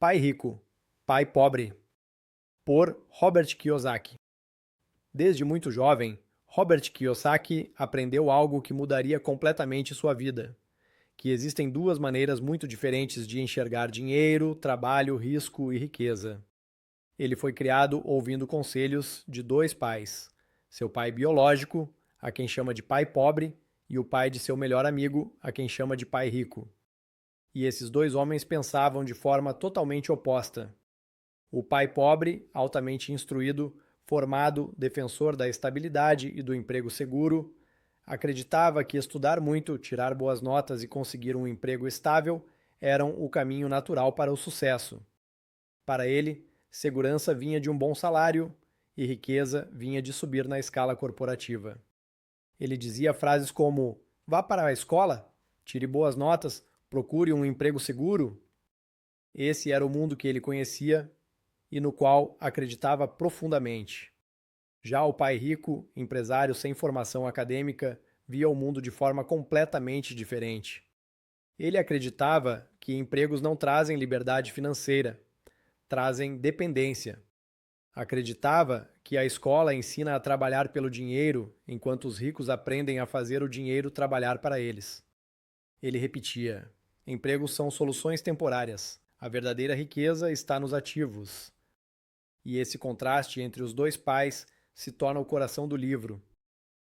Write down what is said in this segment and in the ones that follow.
Pai Rico, Pai Pobre, por Robert Kiyosaki. Desde muito jovem, Robert Kiyosaki aprendeu algo que mudaria completamente sua vida: que existem duas maneiras muito diferentes de enxergar dinheiro, trabalho, risco e riqueza. Ele foi criado ouvindo conselhos de dois pais: seu pai biológico, a quem chama de pai pobre, e o pai de seu melhor amigo, a quem chama de pai rico. E esses dois homens pensavam de forma totalmente oposta. O pai pobre, altamente instruído, formado, defensor da estabilidade e do emprego seguro, acreditava que estudar muito, tirar boas notas e conseguir um emprego estável eram o caminho natural para o sucesso. Para ele, segurança vinha de um bom salário e riqueza vinha de subir na escala corporativa. Ele dizia frases como: vá para a escola, tire boas notas, procure um emprego seguro. Esse era o mundo que ele conhecia e no qual acreditava profundamente. Já o pai rico, empresário sem formação acadêmica, via o mundo de forma completamente diferente. Ele acreditava que empregos não trazem liberdade financeira, trazem dependência. Acreditava que a escola ensina a trabalhar pelo dinheiro, enquanto os ricos aprendem a fazer o dinheiro trabalhar para eles. Ele repetia: empregos são soluções temporárias. A verdadeira riqueza está nos ativos. E esse contraste entre os dois pais se torna o coração do livro.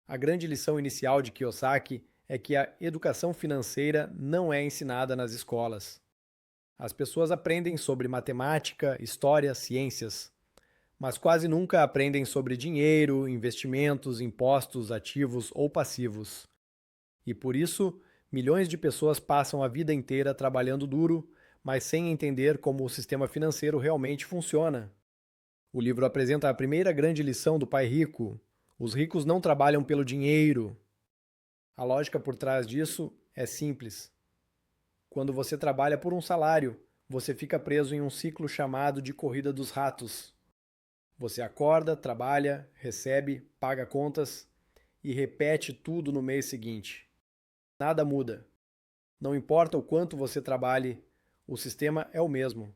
A grande lição inicial de Kiyosaki é que a educação financeira não é ensinada nas escolas. As pessoas aprendem sobre matemática, história, ciências, mas quase nunca aprendem sobre dinheiro, investimentos, impostos, ativos ou passivos. E por isso, milhões de pessoas passam a vida inteira trabalhando duro, mas sem entender como o sistema financeiro realmente funciona. O livro apresenta a primeira grande lição do pai rico: os ricos não trabalham pelo dinheiro. A lógica por trás disso é simples. Quando você trabalha por um salário, você fica preso em um ciclo chamado de corrida dos ratos. Você acorda, trabalha, recebe, paga contas e repete tudo no mês seguinte. Nada muda. Não importa o quanto você trabalhe, o sistema é o mesmo.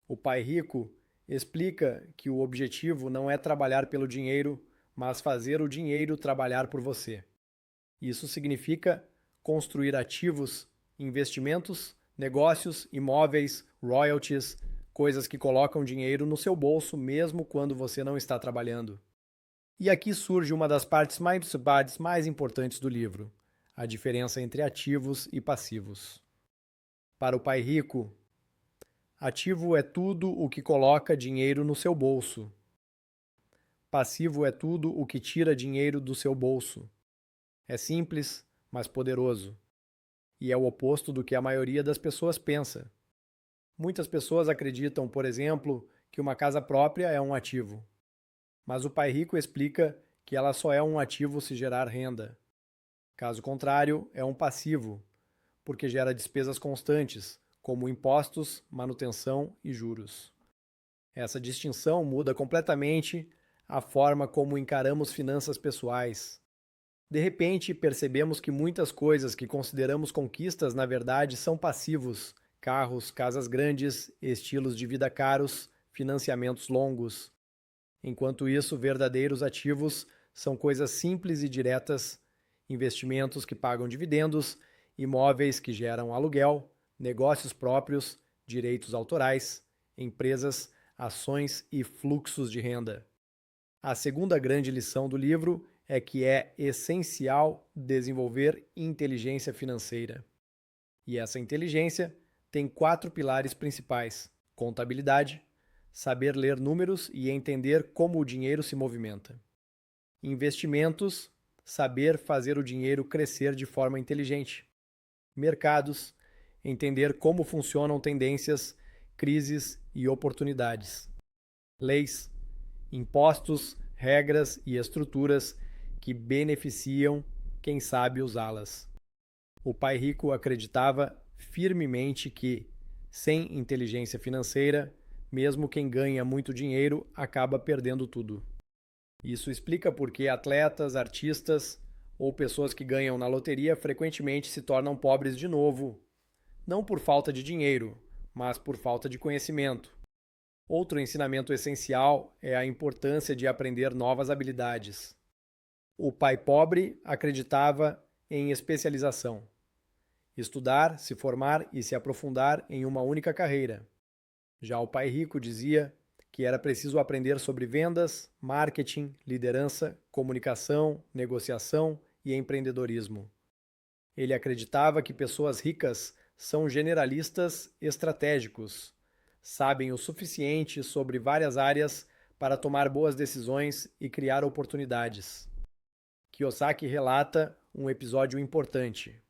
O pai rico explica que o objetivo não é trabalhar pelo dinheiro, mas fazer o dinheiro trabalhar por você. Isso significa construir ativos, investimentos, negócios, imóveis, royalties, coisas que colocam dinheiro no seu bolso mesmo quando você não está trabalhando. E aqui surge uma das partes mais importantes do livro: a diferença entre ativos e passivos. Para o pai rico, ativo é tudo o que coloca dinheiro no seu bolso. Passivo é tudo o que tira dinheiro do seu bolso. É simples, mas poderoso. E é o oposto do que a maioria das pessoas pensa. Muitas pessoas acreditam, por exemplo, que uma casa própria é um ativo. Mas o pai rico explica que ela só é um ativo se gerar renda. Caso contrário, é um passivo, porque gera despesas constantes, como impostos, manutenção e juros. Essa distinção muda completamente a forma como encaramos finanças pessoais. De repente, percebemos que muitas coisas que consideramos conquistas, na verdade, são passivos: carros, casas grandes, estilos de vida caros, financiamentos longos. Enquanto isso, verdadeiros ativos são coisas simples e diretas: investimentos que pagam dividendos, imóveis que geram aluguel, negócios próprios, direitos autorais, empresas, ações e fluxos de renda. A segunda grande lição do livro é que é essencial desenvolver inteligência financeira. E essa inteligência tem 4 pilares principais: contabilidade, saber ler números e entender como o dinheiro se movimenta; investimentos, saber fazer o dinheiro crescer de forma inteligente; mercados, entender como funcionam tendências, crises e oportunidades; leis, impostos, regras e estruturas que beneficiam quem sabe usá-las. O pai rico acreditava firmemente que, sem inteligência financeira, mesmo quem ganha muito dinheiro acaba perdendo tudo. Isso explica por que atletas, artistas ou pessoas que ganham na loteria frequentemente se tornam pobres de novo, não por falta de dinheiro, mas por falta de conhecimento. Outro ensinamento essencial é a importância de aprender novas habilidades. O pai pobre acreditava em especialização. Estudar, se formar e se aprofundar em uma única carreira. Já o pai rico dizia que era preciso aprender sobre vendas, marketing, liderança, comunicação, negociação e empreendedorismo. Ele acreditava que pessoas ricas são generalistas estratégicos, sabem o suficiente sobre várias áreas para tomar boas decisões e criar oportunidades. Kiyosaki relata um episódio importante.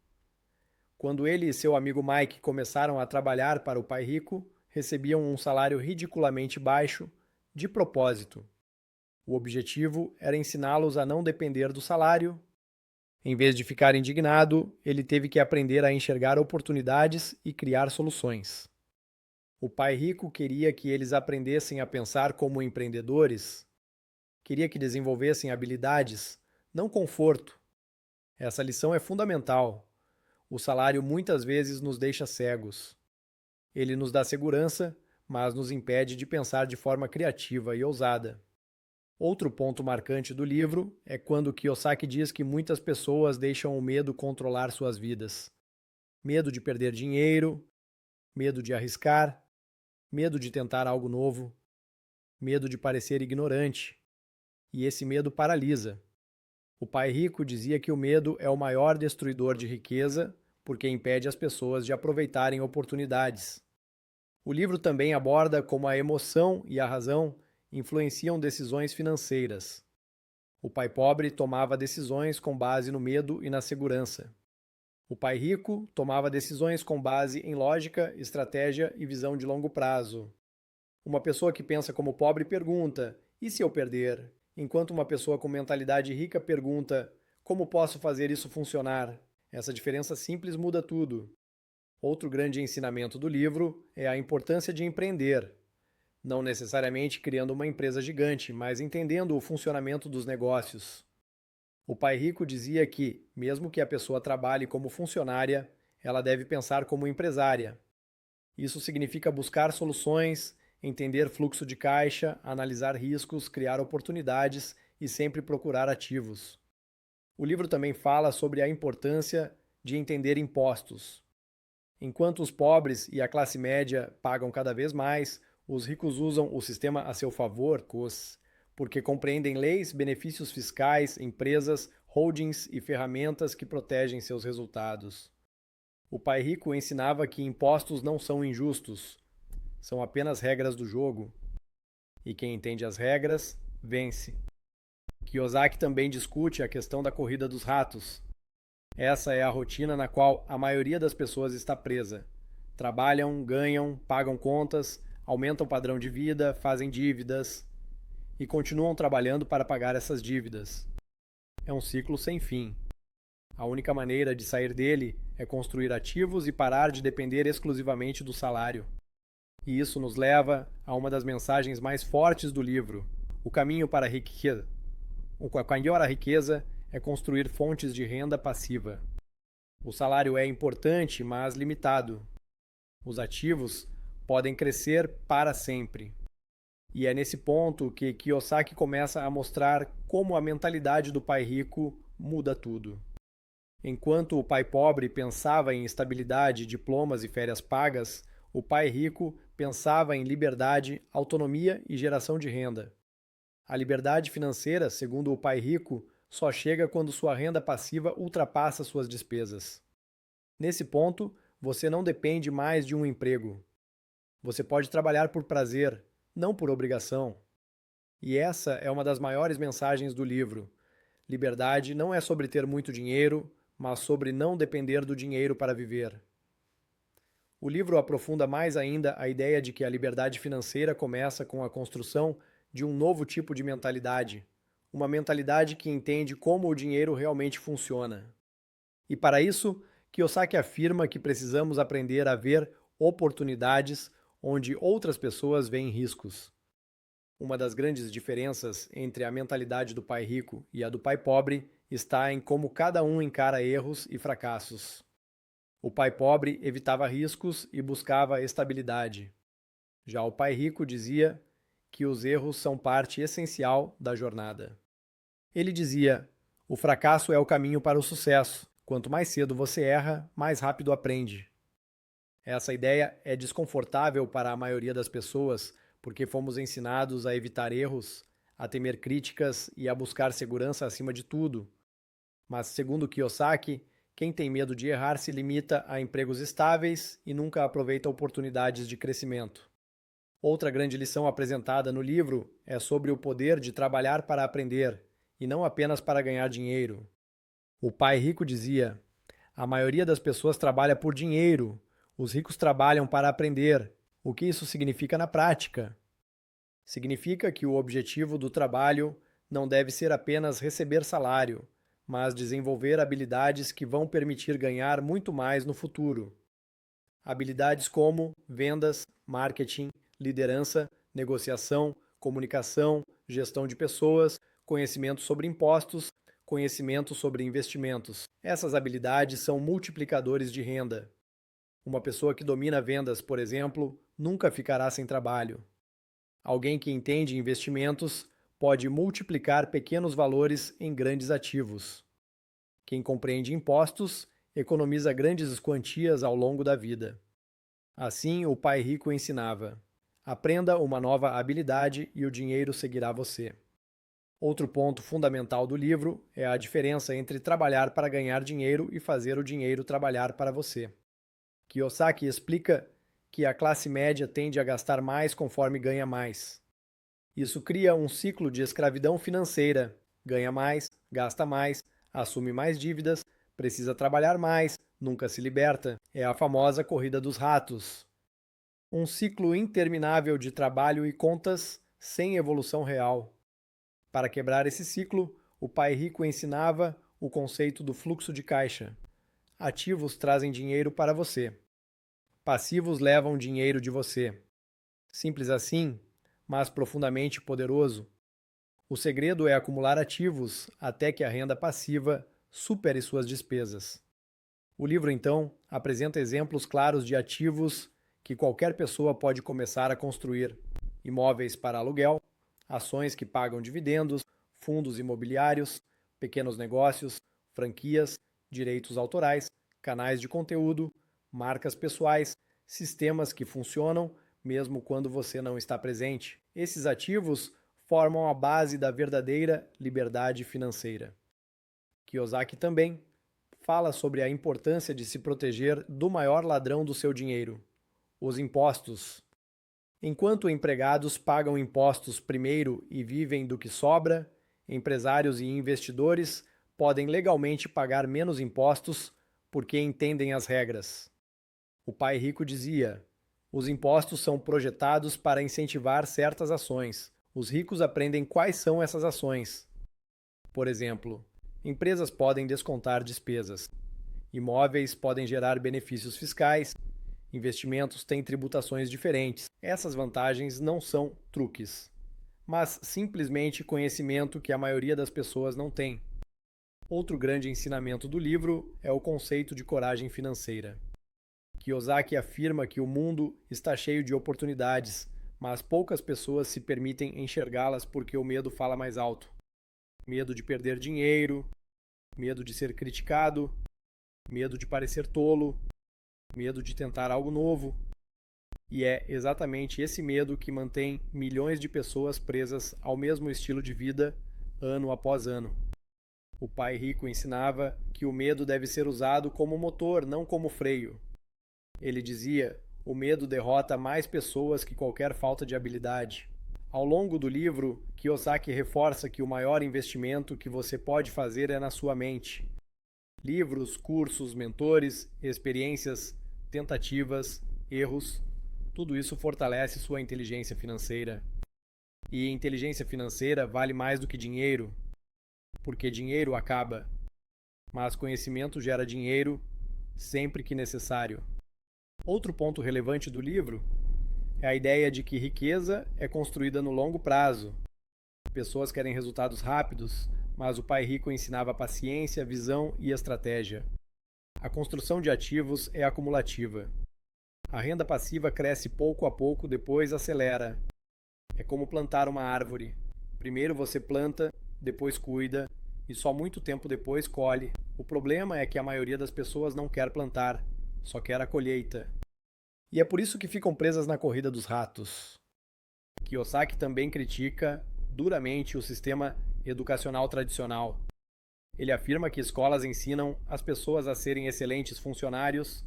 Quando ele e seu amigo Mike começaram a trabalhar para o pai rico, recebiam um salário ridiculamente baixo, de propósito. O objetivo era ensiná-los a não depender do salário. Em vez de ficar indignado, ele teve que aprender a enxergar oportunidades e criar soluções. O pai rico queria que eles aprendessem a pensar como empreendedores, queria que desenvolvessem habilidades, não conforto. Essa lição é fundamental. O salário muitas vezes nos deixa cegos. Ele nos dá segurança, mas nos impede de pensar de forma criativa e ousada. Outro ponto marcante do livro é quando Kiyosaki diz que muitas pessoas deixam o medo controlar suas vidas. Medo de perder dinheiro, medo de arriscar, medo de tentar algo novo, medo de parecer ignorante. E esse medo paralisa. O pai rico dizia que o medo é o maior destruidor de riqueza porque impede as pessoas de aproveitarem oportunidades. O livro também aborda como a emoção e a razão influenciam decisões financeiras. O pai pobre tomava decisões com base no medo e na segurança. O pai rico tomava decisões com base em lógica, estratégia e visão de longo prazo. Uma pessoa que pensa como pobre pergunta: e se eu perder? Enquanto uma pessoa com mentalidade rica pergunta: como posso fazer isso funcionar? Essa diferença simples muda tudo. Outro grande ensinamento do livro é a importância de empreender. Não necessariamente criando uma empresa gigante, mas entendendo o funcionamento dos negócios. O pai rico dizia que, mesmo que a pessoa trabalhe como funcionária, ela deve pensar como empresária. Isso significa buscar soluções, entender fluxo de caixa, analisar riscos, criar oportunidades e sempre procurar ativos. O livro também fala sobre a importância de entender impostos. Enquanto os pobres e a classe média pagam cada vez mais, os ricos usam o sistema a seu favor, porque compreendem leis, benefícios fiscais, empresas, holdings e ferramentas que protegem seus resultados. O pai rico ensinava que impostos não são injustos, são apenas regras do jogo. E quem entende as regras, vence. Kiyosaki também discute a questão da corrida dos ratos. Essa é a rotina na qual a maioria das pessoas está presa. Trabalham, ganham, pagam contas, aumentam o padrão de vida, fazem dívidas e continuam trabalhando para pagar essas dívidas. É um ciclo sem fim. A única maneira de sair dele é construir ativos e parar de depender exclusivamente do salário. E isso nos leva a uma das mensagens mais fortes do livro: o caminho para a riqueza. O caminho para a riqueza é construir fontes de renda passiva. O salário é importante, mas limitado. Os ativos podem crescer para sempre. E é nesse ponto que Kiyosaki começa a mostrar como a mentalidade do pai rico muda tudo. Enquanto o pai pobre pensava em estabilidade, diplomas e férias pagas, o pai rico pensava em liberdade, autonomia e geração de renda. A liberdade financeira, segundo o pai rico, só chega quando sua renda passiva ultrapassa suas despesas. Nesse ponto, você não depende mais de um emprego. Você pode trabalhar por prazer, não por obrigação. E essa é uma das maiores mensagens do livro. Liberdade não é sobre ter muito dinheiro, mas sobre não depender do dinheiro para viver. O livro aprofunda mais ainda a ideia de que a liberdade financeira começa com a construção de um novo tipo de mentalidade, uma mentalidade que entende como o dinheiro realmente funciona. E para isso, Kiyosaki afirma que precisamos aprender a ver oportunidades onde outras pessoas veem riscos. Uma das grandes diferenças entre a mentalidade do pai rico e a do pai pobre está em como cada um encara erros e fracassos. O pai pobre evitava riscos e buscava estabilidade. Já o pai rico dizia que os erros são parte essencial da jornada. Ele dizia: o fracasso é o caminho para o sucesso. Quanto mais cedo você erra, mais rápido aprende. Essa ideia é desconfortável para a maioria das pessoas porque fomos ensinados a evitar erros, a temer críticas e a buscar segurança acima de tudo. Mas, segundo Kiyosaki, quem tem medo de errar se limita a empregos estáveis e nunca aproveita oportunidades de crescimento. Outra grande lição apresentada no livro é sobre o poder de trabalhar para aprender e não apenas para ganhar dinheiro. O pai rico dizia: a maioria das pessoas trabalha por dinheiro, os ricos trabalham para aprender. O que isso significa na prática? Significa que o objetivo do trabalho não deve ser apenas receber salário, mas desenvolver habilidades que vão permitir ganhar muito mais no futuro. Habilidades como vendas, marketing, liderança, negociação, comunicação, gestão de pessoas, conhecimento sobre impostos, conhecimento sobre investimentos. Essas habilidades são multiplicadores de renda. Uma pessoa que domina vendas, por exemplo, nunca ficará sem trabalho. Alguém que entende investimentos pode multiplicar pequenos valores em grandes ativos. Quem compreende impostos economiza grandes quantias ao longo da vida. Assim, o pai rico ensinava: aprenda uma nova habilidade e o dinheiro seguirá você. Outro ponto fundamental do livro é a diferença entre trabalhar para ganhar dinheiro e fazer o dinheiro trabalhar para você. Kiyosaki explica que a classe média tende a gastar mais conforme ganha mais. Isso cria um ciclo de escravidão financeira. Ganha mais, gasta mais, assume mais dívidas, precisa trabalhar mais, nunca se liberta. É a famosa corrida dos ratos. Um ciclo interminável de trabalho e contas sem evolução real. Para quebrar esse ciclo, o pai rico ensinava o conceito do fluxo de caixa. Ativos trazem dinheiro para você. Passivos levam dinheiro de você. Simples assim, mas profundamente poderoso. O segredo é acumular ativos até que a renda passiva supere suas despesas. O livro, então, apresenta exemplos claros de ativos que qualquer pessoa pode começar a construir: imóveis para aluguel, ações que pagam dividendos, fundos imobiliários, pequenos negócios, franquias, direitos autorais, canais de conteúdo, marcas pessoais, sistemas que funcionam mesmo quando você não está presente. Esses ativos formam a base da verdadeira liberdade financeira. Kiyosaki também fala sobre a importância de se proteger do maior ladrão do seu dinheiro: os impostos. Enquanto empregados pagam impostos primeiro e vivem do que sobra, empresários e investidores podem legalmente pagar menos impostos porque entendem as regras. O pai rico dizia: os impostos são projetados para incentivar certas ações. Os ricos aprendem quais são essas ações. Por exemplo, empresas podem descontar despesas. Imóveis podem gerar benefícios fiscais. Investimentos têm tributações diferentes. Essas vantagens não são truques, mas simplesmente conhecimento que a maioria das pessoas não tem. Outro grande ensinamento do livro é o conceito de coragem financeira. Kiyosaki afirma que o mundo está cheio de oportunidades, mas poucas pessoas se permitem enxergá-las porque o medo fala mais alto. Medo de perder dinheiro, medo de ser criticado, medo de parecer tolo, medo de tentar algo novo. E é exatamente esse medo que mantém milhões de pessoas presas ao mesmo estilo de vida, ano após ano. O pai rico ensinava que o medo deve ser usado como motor, não como freio. Ele dizia: o medo derrota mais pessoas que qualquer falta de habilidade. Ao longo do livro, Kiyosaki reforça que o maior investimento que você pode fazer é na sua mente. Livros, cursos, mentores, experiências, tentativas, erros, tudo isso fortalece sua inteligência financeira. E inteligência financeira vale mais do que dinheiro, porque dinheiro acaba, mas conhecimento gera dinheiro sempre que necessário. Outro ponto relevante do livro é a ideia de que riqueza é construída no longo prazo. Pessoas querem resultados rápidos, mas o pai rico ensinava paciência, visão e estratégia. A construção de ativos é acumulativa. A renda passiva cresce pouco a pouco, depois acelera. É como plantar uma árvore. Primeiro você planta, depois cuida e só muito tempo depois colhe. O problema é que a maioria das pessoas não quer plantar, só quer a colheita. E é por isso que ficam presas na corrida dos ratos. Kiyosaki também critica duramente o sistema educacional tradicional. Ele afirma que escolas ensinam as pessoas a serem excelentes funcionários,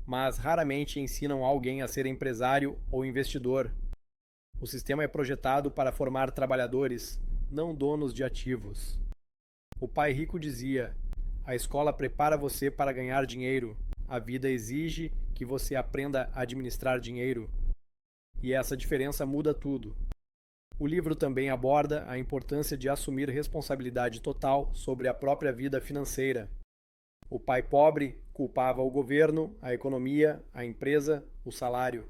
mas raramente ensinam alguém a ser empresário ou investidor. O sistema é projetado para formar trabalhadores, não donos de ativos. O pai rico dizia: a escola prepara você para ganhar dinheiro. A vida exige que você aprenda a administrar dinheiro. E essa diferença muda tudo. O livro também aborda a importância de assumir responsabilidade total sobre a própria vida financeira. O pai pobre culpava o governo, a economia, a empresa, o salário.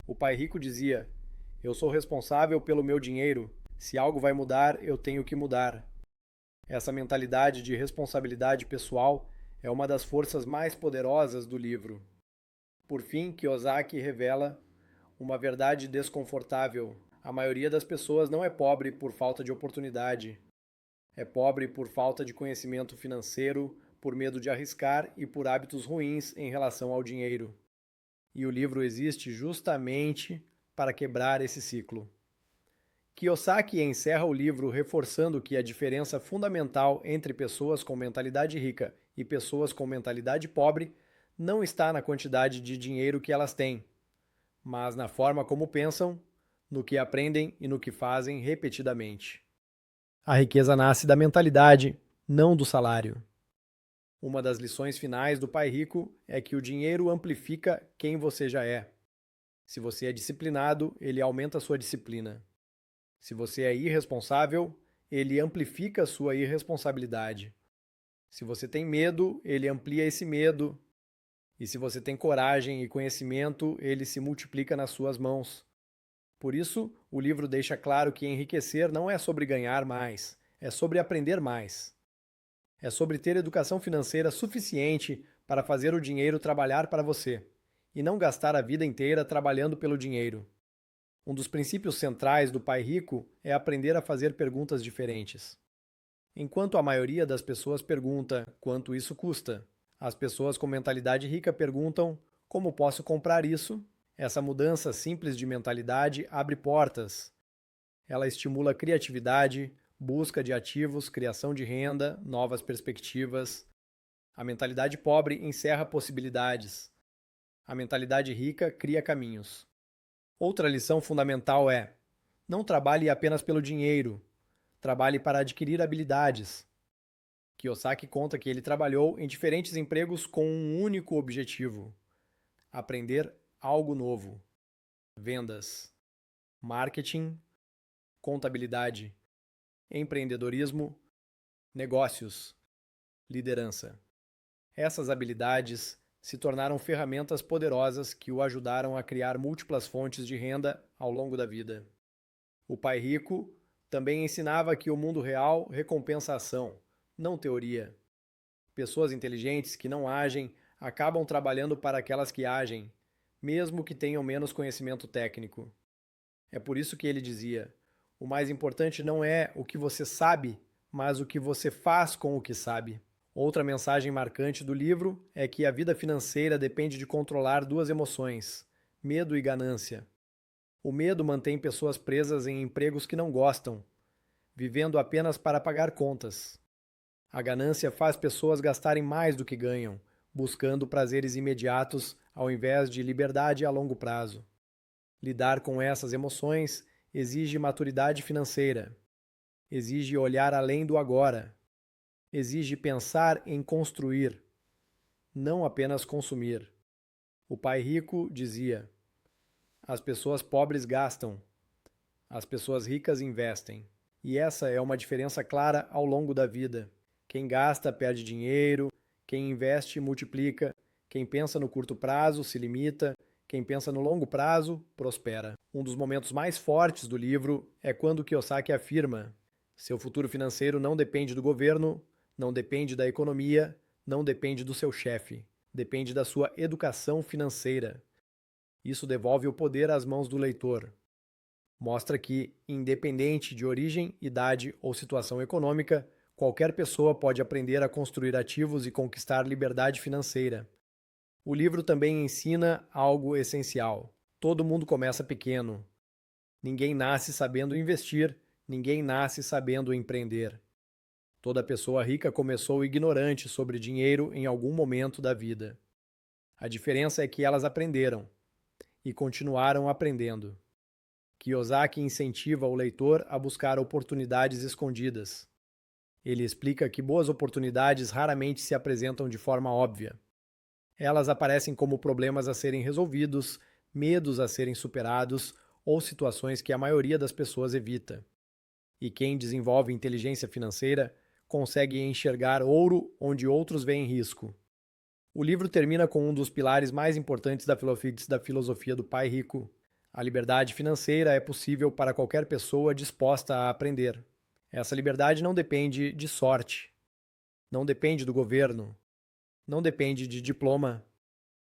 O pai rico dizia: eu sou responsável pelo meu dinheiro. Se algo vai mudar, eu tenho que mudar. Essa mentalidade de responsabilidade pessoal é uma das forças mais poderosas do livro. Por fim, Kiyosaki revela uma verdade desconfortável. A maioria das pessoas não é pobre por falta de oportunidade. É pobre por falta de conhecimento financeiro, por medo de arriscar e por hábitos ruins em relação ao dinheiro. E o livro existe justamente para quebrar esse ciclo. Kiyosaki encerra o livro reforçando que a diferença fundamental entre pessoas com mentalidade rica e pessoas com mentalidade pobre não está na quantidade de dinheiro que elas têm, mas na forma como pensam, no que aprendem e no que fazem repetidamente. A riqueza nasce da mentalidade, não do salário. Uma das lições finais do Pai Rico é que o dinheiro amplifica quem você já é. Se você é disciplinado, ele aumenta a sua disciplina. Se você é irresponsável, ele amplifica a sua irresponsabilidade. Se você tem medo, ele amplia esse medo. E se você tem coragem e conhecimento, ele se multiplica nas suas mãos. Por isso, o livro deixa claro que enriquecer não é sobre ganhar mais, é sobre aprender mais. É sobre ter educação financeira suficiente para fazer o dinheiro trabalhar para você, e não gastar a vida inteira trabalhando pelo dinheiro. Um dos princípios centrais do Pai Rico é aprender a fazer perguntas diferentes. Enquanto a maioria das pessoas pergunta quanto isso custa, as pessoas com mentalidade rica perguntam como posso comprar isso. Essa mudança simples de mentalidade abre portas. Ela estimula a criatividade, busca de ativos, criação de renda, novas perspectivas. A mentalidade pobre encerra possibilidades. A mentalidade rica cria caminhos. Outra lição fundamental é: não trabalhe apenas pelo dinheiro, trabalhe para adquirir habilidades. Kiyosaki conta que ele trabalhou em diferentes empregos com um único objetivo: aprender algo novo. Vendas, marketing, contabilidade, empreendedorismo, negócios, liderança. Essas habilidades se tornaram ferramentas poderosas que o ajudaram a criar múltiplas fontes de renda ao longo da vida. O Pai Rico também ensinava que o mundo real recompensa a ação, não teoria. Pessoas inteligentes que não agem acabam trabalhando para aquelas que agem, mesmo que tenham menos conhecimento técnico. É por isso que ele dizia: o mais importante não é o que você sabe, mas o que você faz com o que sabe. Outra mensagem marcante do livro é que a vida financeira depende de controlar duas emoções: medo e ganância. O medo mantém pessoas presas em empregos que não gostam, vivendo apenas para pagar contas. A ganância faz pessoas gastarem mais do que ganham, buscando prazeres imediatos ao invés de liberdade a longo prazo. Lidar com essas emoções exige maturidade financeira, exige olhar além do agora, exige pensar em construir, não apenas consumir. O Pai Rico dizia: as pessoas pobres gastam, as pessoas ricas investem. E essa é uma diferença clara ao longo da vida. Quem gasta perde dinheiro, quem investe multiplica, quem pensa no curto prazo se limita, quem pensa no longo prazo prospera. Um dos momentos mais fortes do livro é quando Kiyosaki afirma: seu futuro financeiro não depende do governo, não depende da economia, não depende do seu chefe, depende da sua educação financeira. Isso devolve o poder às mãos do leitor. Mostra que, independente de origem, idade ou situação econômica, qualquer pessoa pode aprender a construir ativos e conquistar liberdade financeira. O livro também ensina algo essencial. Todo mundo começa pequeno. Ninguém nasce sabendo investir, ninguém nasce sabendo empreender. Toda pessoa rica começou ignorante sobre dinheiro em algum momento da vida. A diferença é que elas aprenderam e continuaram aprendendo. Kiyosaki incentiva o leitor a buscar oportunidades escondidas. Ele explica que boas oportunidades raramente se apresentam de forma óbvia. Elas aparecem como problemas a serem resolvidos, medos a serem superados ou situações que a maioria das pessoas evita. E quem desenvolve inteligência financeira consegue enxergar ouro onde outros veem risco. O livro termina com um dos pilares mais importantes da filosofia do pai rico. A liberdade financeira é possível para qualquer pessoa disposta a aprender. Essa liberdade não depende de sorte, não depende do governo, não depende de diploma.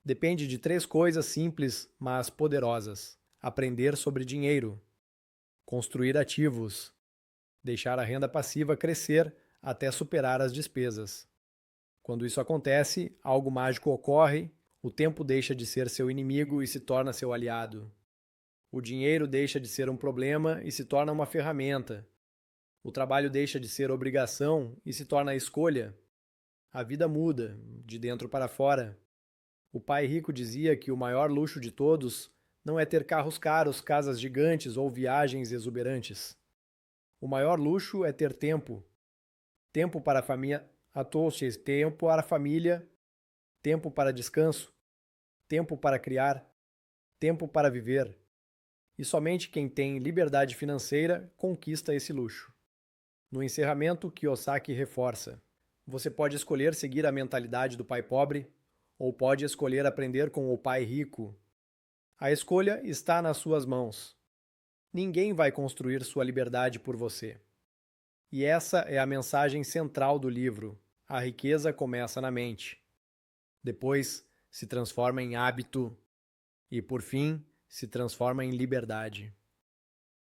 Depende de três coisas simples, mas poderosas: aprender sobre dinheiro, construir ativos, deixar a renda passiva crescer até superar as despesas. Quando isso acontece, algo mágico ocorre, o tempo deixa de ser seu inimigo e se torna seu aliado. O dinheiro deixa de ser um problema e se torna uma ferramenta. O trabalho deixa de ser obrigação e se torna escolha. A vida muda, de dentro para fora. O pai rico dizia que o maior luxo de todos não é ter carros caros, casas gigantes ou viagens exuberantes. O maior luxo é ter tempo. Tempo para a família, tempo para a família, tempo para descanso, tempo para criar, tempo para viver. E somente quem tem liberdade financeira conquista esse luxo. No encerramento, Kiyosaki reforça: você pode escolher seguir a mentalidade do pai pobre, ou pode escolher aprender com o pai rico. A escolha está nas suas mãos. Ninguém vai construir sua liberdade por você. E essa é a mensagem central do livro. A riqueza começa na mente. Depois se transforma em hábito e, por fim, se transforma em liberdade.